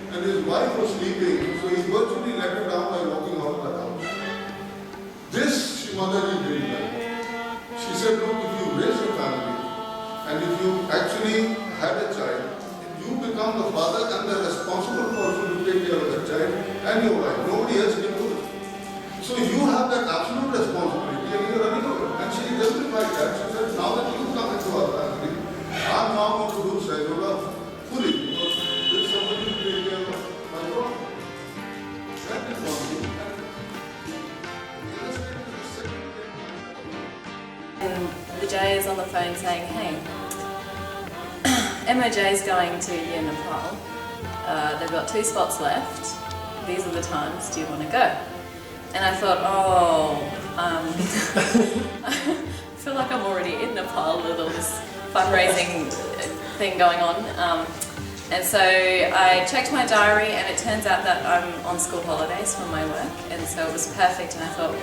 And his wife was sleeping, so he virtually let her down by walking out of the house. This Mataji didn't like. She said, no, if you raise a family and if you actually had a child, you become the father and the responsible person to take care of the child and your wife. Nobody else can do it. So you have that absolute responsibility and you're running away. And she justified that. She said, now that you come into our family, I'm now going to do Sahaja fully. There's somebody to take care of my work. That is one thing. And the J is on the phone saying, hey, MOJ is going to India Nepal. They've got 2 spots left. These are the times. Do you want to go? And I thought, I feel like I'm already in Nepal with all this fundraising thing going on. And so I checked my diary and it turns out that I'm on school holidays from my work, and so it was perfect, and I thought,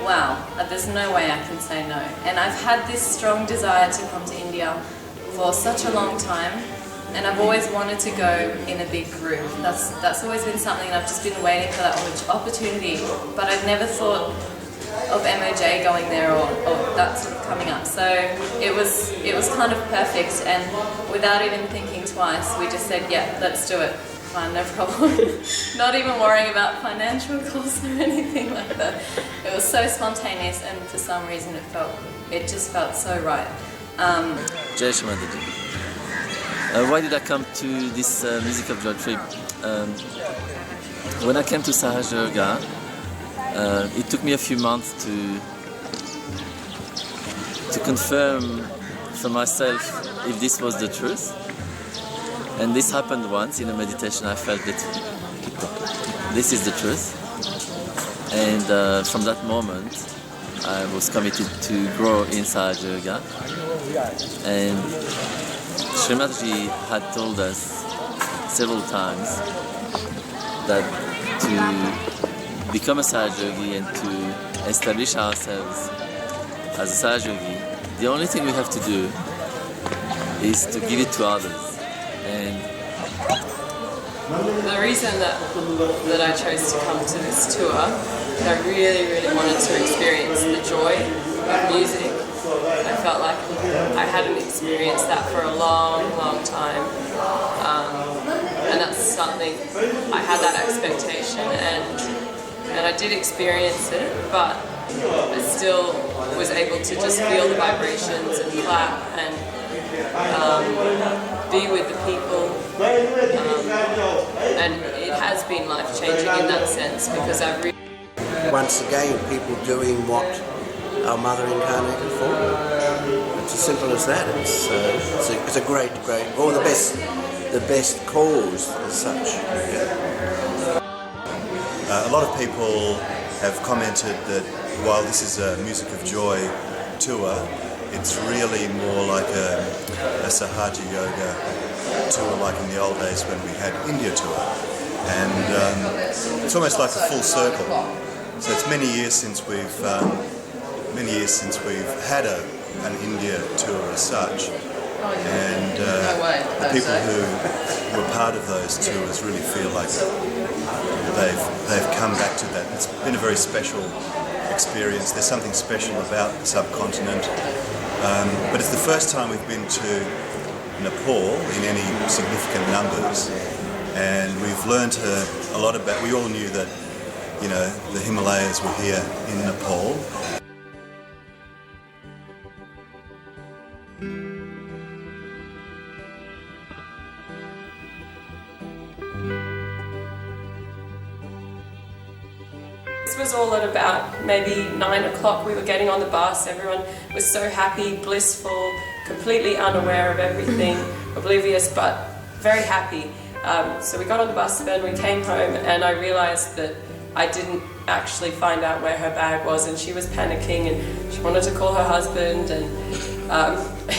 wow, there's no way I can say no. And I've had this strong desire to come to India for such a long time, and I've always wanted to go in a big group. That's always been something, and I've just been waiting for that opportunity, but I've never thought of MOJ going there or that sort of coming up. So it was kind of perfect, and without even thinking twice, we just said, yeah, let's do it. Fine, no problem. Not even worrying about financial costs or anything like that. It was so spontaneous, and for some reason it just felt so right. Jai Mataji. Why did I come to this Music of Joy trip? When I came to Sahaja Yoga, it took me a few months to confirm for myself if this was the truth. And this happened once in a meditation. I felt that this is the truth. And from that moment, I was committed to grow in Sahaja Yoga. And Srimataji had told us several times that to become a Sahaja Yogi and to establish ourselves as a Sahaja Yogi, the only thing we have to do is to give it to others. And the reason that I chose to come to this tour, that I really wanted to experience the joy of music. I felt like I hadn't experienced that for a long time, and that's something, I had that expectation, and I did experience it, but I still was able to just feel the vibrations and clap and be with the people, and it has been life-changing in that sense, because I've really... Once again, people doing what our mother incarnated for. It's as simple as that. It's a great, or the best cause as such. A lot of people have commented that while this is a Music of Joy tour, it's really more like a Sahaja Yoga tour, like in the old days when we had India Tour. And it's almost like a full circle. So it's many years since we've had an India tour as such. And the people who were part of those tours really feel like they've come back to that. It's been a very special experience. There's something special about the subcontinent. But it's the first time we've been to Nepal in any significant numbers. And we've learned a lot about, we all knew that, you know, the Himalayas were here in Nepal. This was all at about maybe 9 o'clock. We were getting on the bus. Everyone was so happy, blissful, completely unaware of everything, oblivious, but very happy. So we got on the bus, then we came home, and I realized that I didn't actually find out where her bag was, and she was panicking, and she wanted to call her husband, and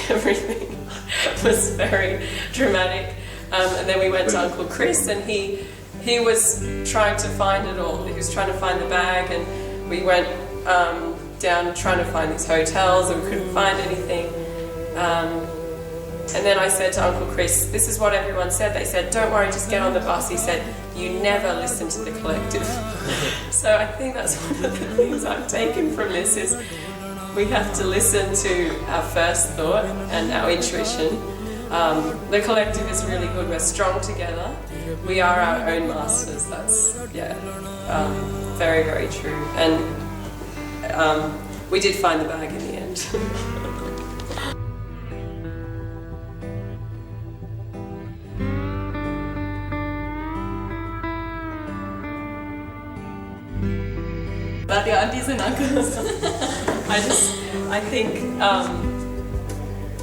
everything was very dramatic. And then we went to Uncle Chris, and he was trying to find it all. He was trying to find the bag, and we went down trying to find these hotels, and we couldn't find anything. And then I said to Uncle Chris, this is what everyone said. They said, don't worry, just get on the bus. He said, you never listen to the collective. So I think that's one of the things I've taken from this is we have to listen to our first thought and our intuition. The collective is really good. We're strong together. We are our own masters. That's, very, very true. And we did find the bag in the end. About the aunties and uncles, I think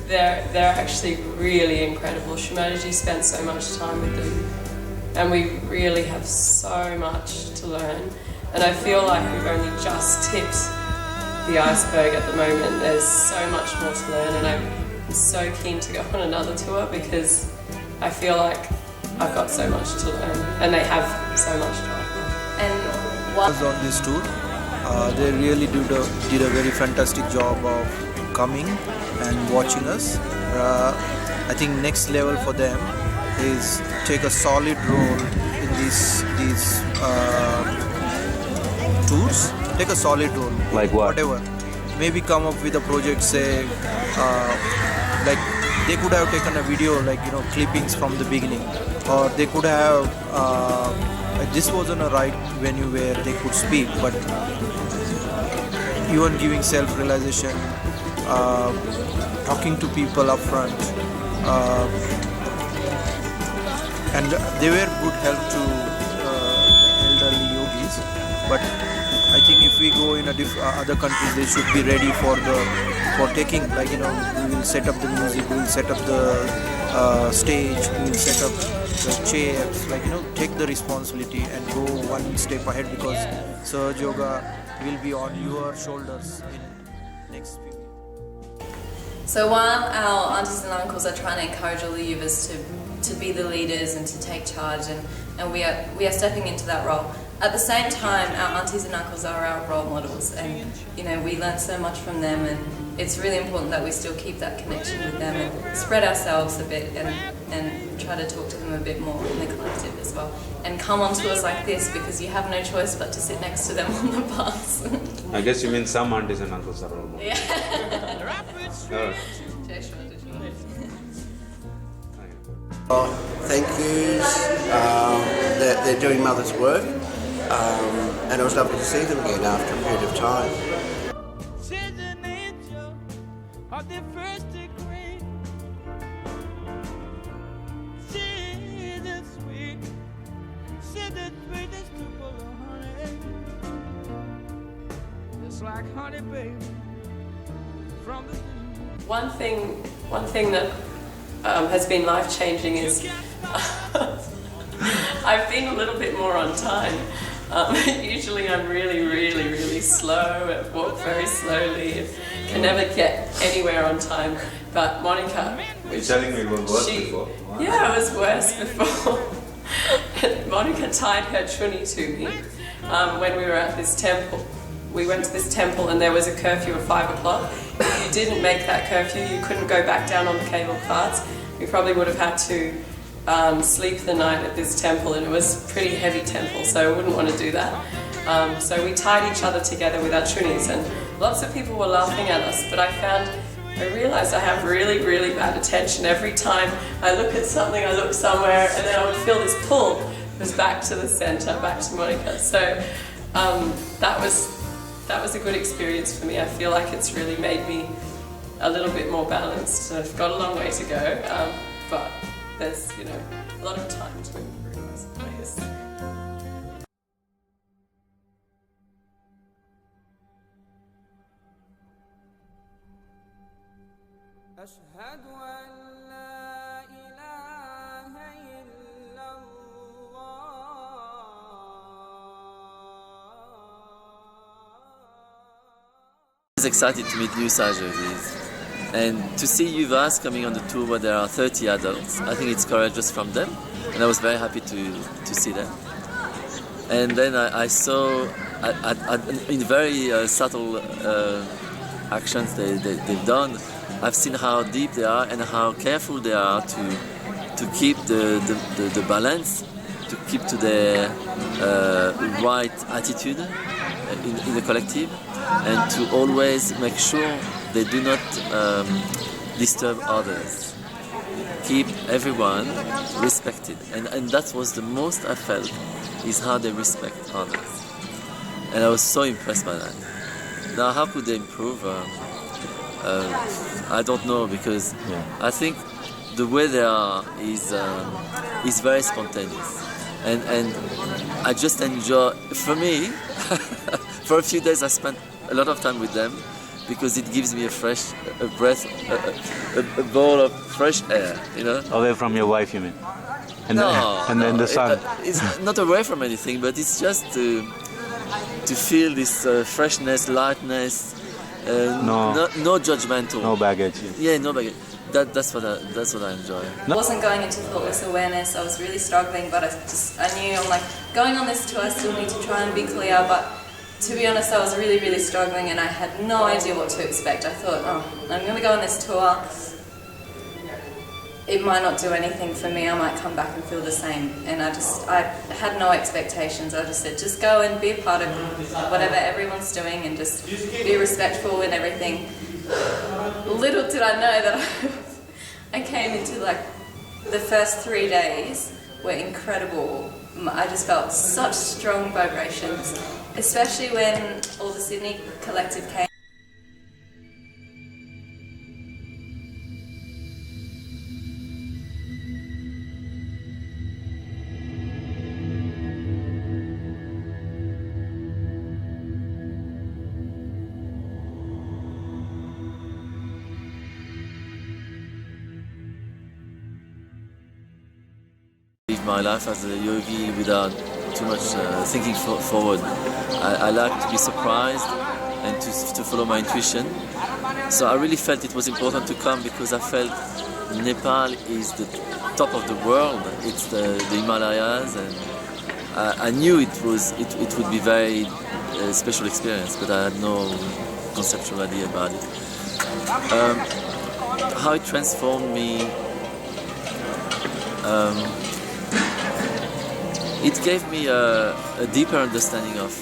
they're actually really incredible. Shumanaji spent so much time with them, and we really have so much to learn. And I feel like we've only just tipped the iceberg at the moment. There's so much more to learn, and I'm so keen to go on another tour because I feel like I've got so much to learn, and they have so much to offer. And what On this tour, they really did a very fantastic job of coming and watching us. I think next level for them is take a solid role in these tours. Take a solid role. Like what? Whatever. Maybe come up with a project, say, like they could have taken a video, like, you know, clippings from the beginning, or they could have. This wasn't a right venue where they could speak, but even giving self-realization, talking to people up front, and they were good help to the elderly yogis. But I think if we go in other countries, they should be ready for taking, like, you know, we will set up the music, we will set up the stage, we will set up the chairs, like, you know, take the responsibility and go one step ahead, because Sahaja Yoga will be on your shoulders in next few years. So while our aunties and uncles are trying to encourage all the Yuvas to be the leaders and to take charge, and we are stepping into that role, at the same time our aunties and uncles are our role models, and, you know, we learn so much from them, and it's really important that we still keep that connection with them and spread ourselves a bit and try to talk to them a bit more in the collective as well. And come on tours like this because you have no choice but to sit next to them on the bus. I guess you mean some aunties and uncles are role models. Yeah. Oh. Thank yous. They're doing mother's work, and it was lovely to see them again after a period of time. One thing that has been life-changing is I've been a little bit more on time. Usually I'm really slow, I walk very slowly, and can never get anywhere on time. But Monica... You're telling me it was worse before? Wow. Yeah, it was worse before. Monica tied her chuni to me when we were at this temple. We went to this temple and there was a curfew of 5 o'clock. If you didn't make that curfew, you couldn't go back down on the cable carts. We probably would have had to sleep the night at this temple, and it was a pretty heavy temple, so I wouldn't want to do that. So we tied each other together with our chunis, and lots of people were laughing at us, but I found I realised I have really, really bad attention. Every time I look at something, I look somewhere, and then I would feel this pull. It was back to the centre, back to Monica. So that was a good experience for me. I feel like it's really made me a little bit more balanced. I've got a long way to go, but there's, you know, a lot of time to improve, I suppose. أشهد أن لا إله إلا الله. I was excited to meet new Sahaja Yogis and to see Yuvas coming on the tour where there are 30 adults. I think it's courageous from them, and I was very happy to see them. And then I saw in very subtle actions they've done, I've seen how deep they are and how careful they are to keep the balance, to keep to their right attitude in the collective, and to always make sure they do not disturb others. Keep everyone respected, and that was the most I felt, is how they respect others. And I was so impressed by that. Now, how could they improve? I don't know, because I think the way they are is very spontaneous, and I just enjoy. For me, for a few days I spent a lot of time with them, because it gives me a breath, a bowl of fresh air, you know. Away from your wife, you mean? And then the sun. It's not away from anything, but it's just to feel this freshness, lightness. No judgmental. No baggage. Yeah, no baggage. That's what I enjoy. I wasn't going into thoughtless awareness. I was really struggling, but I knew, I'm like, going on this tour, I still need to try and be clear. But to be honest, I was really, really struggling, and I had no idea what to expect. I thought, I'm going to go on this tour. It might not do anything for me. I might come back and feel the same. And I had no expectations. I just said, just go and be a part of whatever everyone's doing, and just be respectful and everything. Little did I know that I came into, like, the first 3 days were incredible. I just felt such strong vibrations, especially when all the Sydney collective came. My life as a yogi without too much thinking forward. I like to be surprised and to follow my intuition. So I really felt it was important to come, because I felt Nepal is the top of the world. It's the Himalayas, and I knew it would be very special experience, but I had no conceptual idea about it. How it transformed me. It gave me a deeper understanding of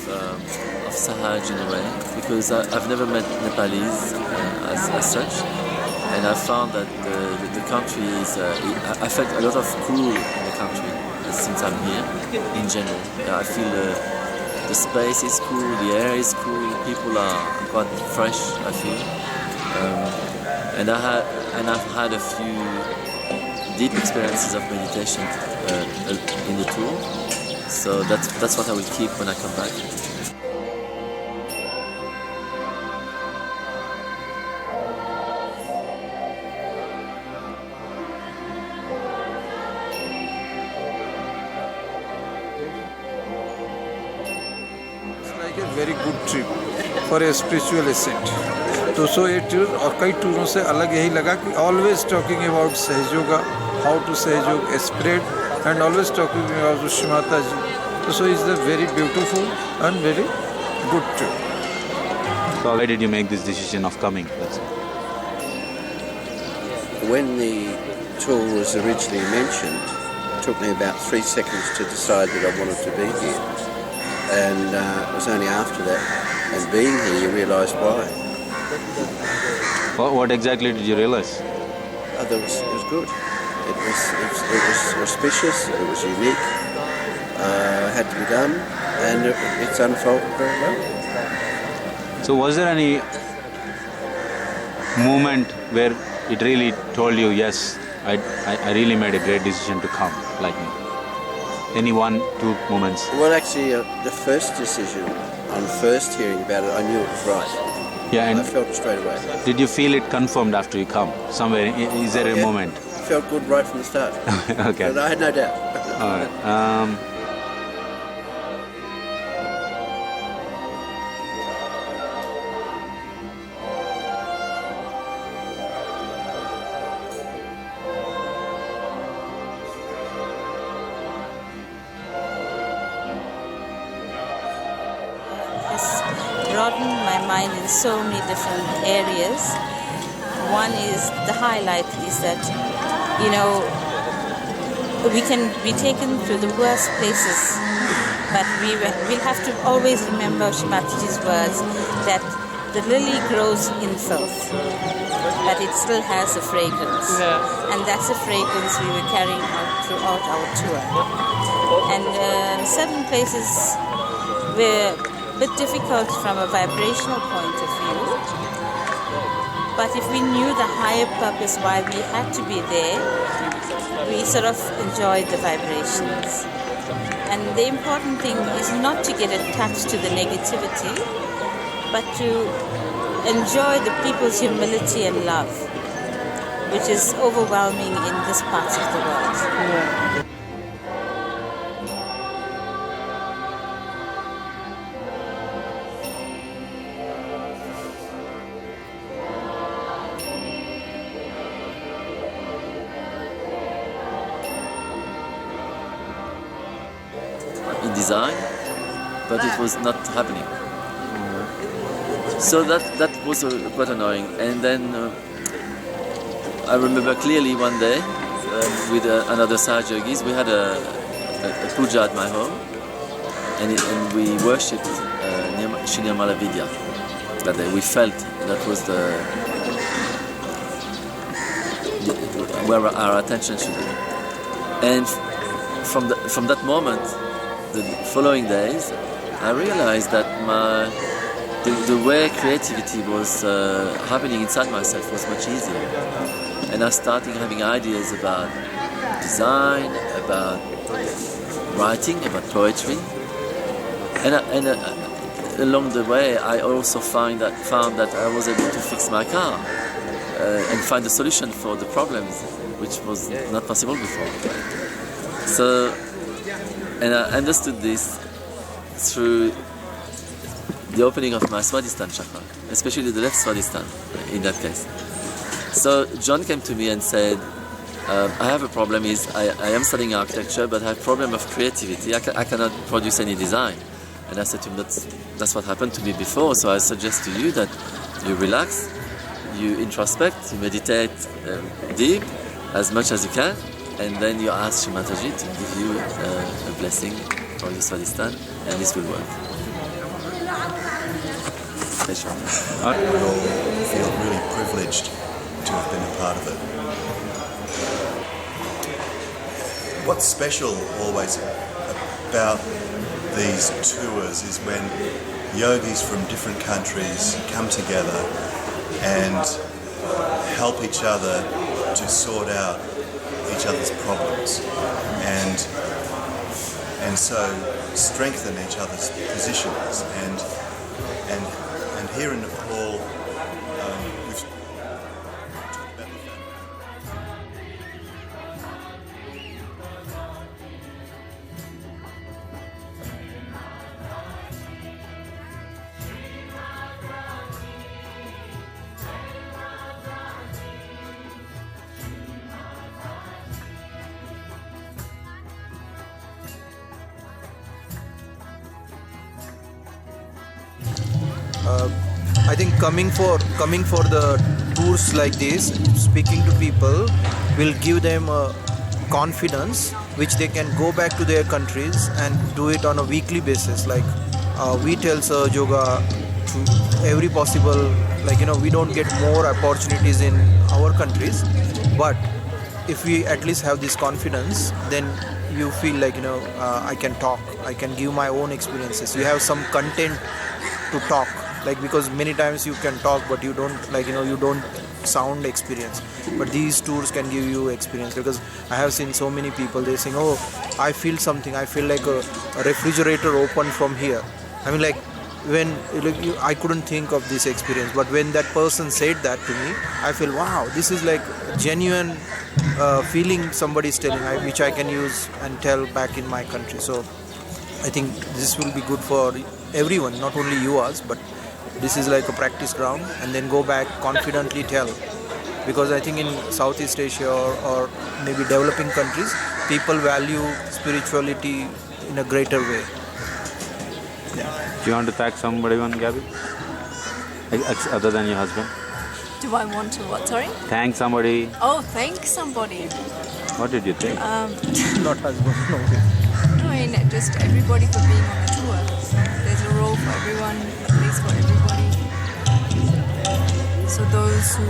Sahaj in a way, because I've never met Nepalese as such, and I found that the country is. I felt a lot of cool in the country since I'm here. In general, I feel the space is cool, the air is cool, people are quite fresh. I feel, and I've had a few deep experiences of meditation in the tour. So that's what I will keep when I come back. It's like a very good trip for a spiritual ascent. तो सो ये tour और कई टूरों से अलग यही लगा कि always talking about सहज योगा, how to सहज योग spread, and always talking about Shrimata ji. So it's a very beautiful and very good trip. So why did you make this decision of coming? When the tour was originally mentioned, it took me about 3 seconds to decide that I wanted to be here. And it was only after that, and being here, you realise why. What exactly did you realize? It was good. It was auspicious. It was unique. Had to be done, and it's unfolded very well. So was there any moment where it really told you, yes, I really made a great decision to come, like me? Any 1-2 moments? Well, actually, the first decision, on first hearing about it, I knew it was right. Yeah, and I felt it straight away. did you feel it confirmed after you come? Somewhere, is there a Yeah. moment? It felt good right from the start. Okay. But I had no doubt. All right. Has broadened my mind in so many different areas. One is the highlight is that, you know, we can be taken to the worst places, but we'll have to always remember Shimataji's words that the lily grows in filth, but it still has a fragrance. And that's a fragrance we were carrying out throughout our tour. And certain places were a bit difficult from a vibrational point of view, but if we knew the higher purpose why we had to be there, we sort of enjoyed the vibrations. And the important thing is not to get attached to the negativity, but to enjoy the people's humility and love, which is overwhelming in this part of the world. In design, but it was not happening. So that was quite annoying. And then I remember clearly one day with another Sahaja Yogis, we had a puja at my home, and we worshipped Shri Nirmala Vidya that day. We felt that was where our attention should be. And from that moment, the following days, I realized that the way creativity was happening inside myself was much easier. And I started having ideas about design, about writing, about poetry. And along the way, I also found that I was able to fix my car and find a solution for the problems, which was not possible before. So, and I understood this through the opening of my Swadhisthana chakra, especially the left Swadhisthana in that case. So John came to me and said, I have a problem, I am studying architecture, but I have a problem of creativity. I cannot produce any design. And I said to him, that's what happened to me before, so I suggest to you that you relax, you introspect, you meditate deep as much as you can, and then you ask Shimataji to give you a blessing for your Swadhisthana, and this will work. We all feel really privileged to have been a part of it. What's special always about these tours is when yogis from different countries come together and help each other to sort out each other's problems and so strengthen each other's positions and here in Nepal we've talked about the fact I think coming for the tours like this, speaking to people will give them confidence which they can go back to their countries and do it on a weekly basis. Like we tell Sahaja Yoga to every possible like we don't get more opportunities in our countries, but if we at least have this confidence, then you feel like I can talk, I can give my own experiences. You have some content to talk, like, because many times you can talk but you don't you don't sound experience, but these tours can give you experience. Because I have seen so many people, they saying, oh, I feel something, I feel like a refrigerator opened from here. I mean, like, when I couldn't think of this experience, but when that person said that to me, I feel, wow, this is like genuine feeling somebody is telling, which I can use and tell back in my country. So I think this will be good for everyone, not only Yuvas, but this is like a practice ground, and then go back confidently tell. Because I think in Southeast Asia or maybe developing countries, people value spirituality in a greater way. Do you want to thank somebody, Gabby? Other than your husband? Do I want to what, sorry? Thank somebody. Oh, thank somebody. What did you think? Not husband, no. I mean, just everybody for being on the tour. There's a role for everyone, a place for everybody. So those who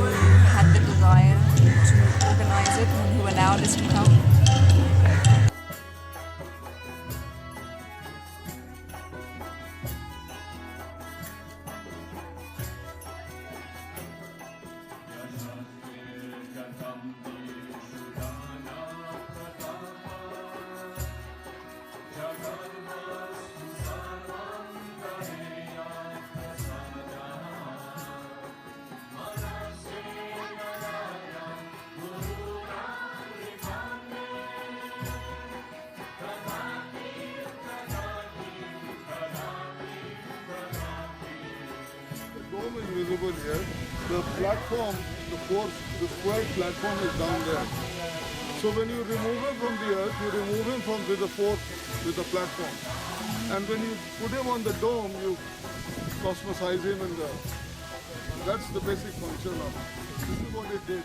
had the desire to organize it and who allowed us to come. Dome is visible here. The platform, the square platform is down there. So when you remove him from the earth, you remove him from with the platform. And when you put him on the dome, you cosmosize him in the. That's the basic function of it. This is what it did.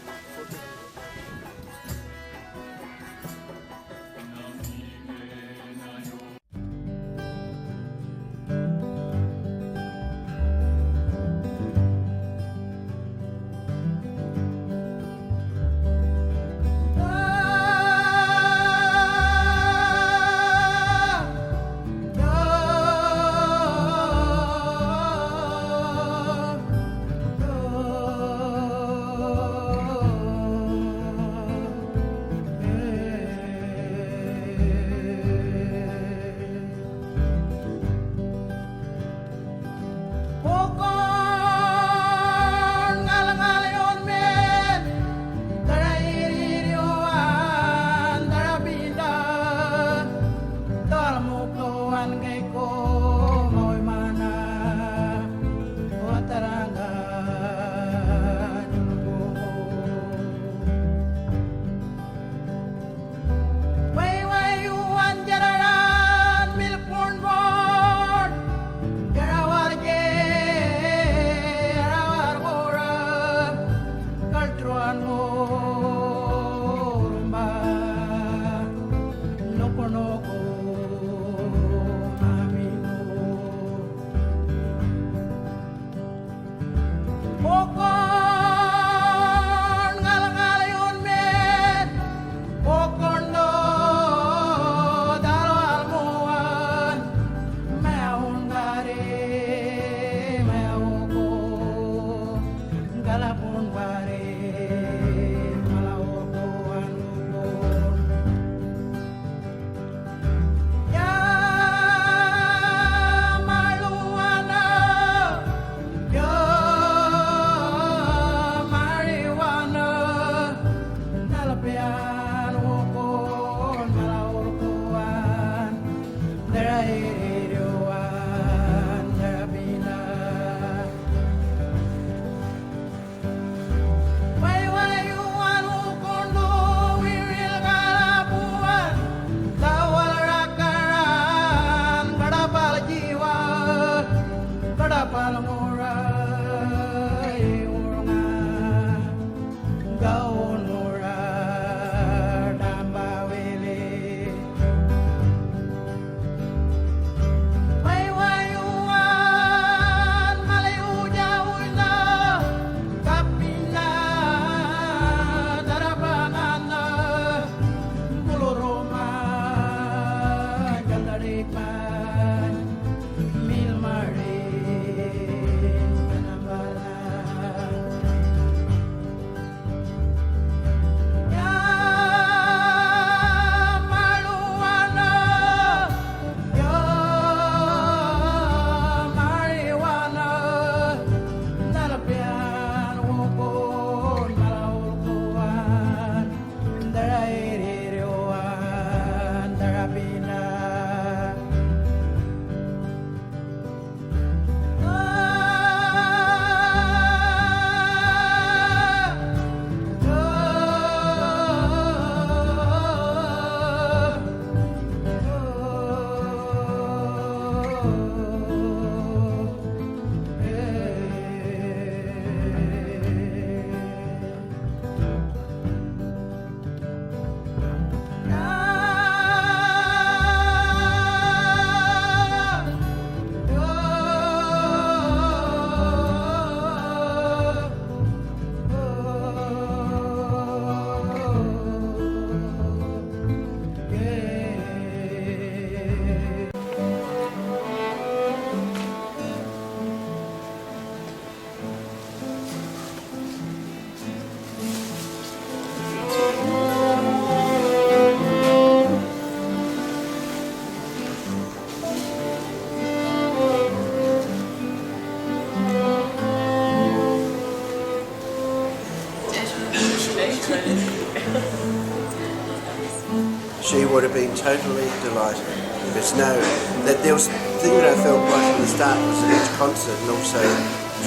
she would have been totally delighted. There's no, that there was the thing that I felt right from the start was at each concert and also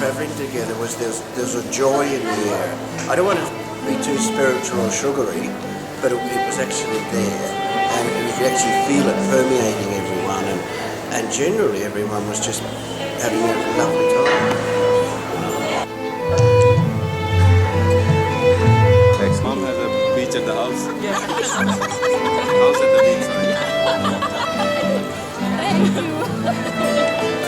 travelling together was there's a joy in the air. I don't want to be too spiritual or sugary, but it was actually there, and you could actually feel it permeating everyone, and generally everyone was just having a lovely time. Mom has a beach at the house. Yeah. House at the beach. Thank you.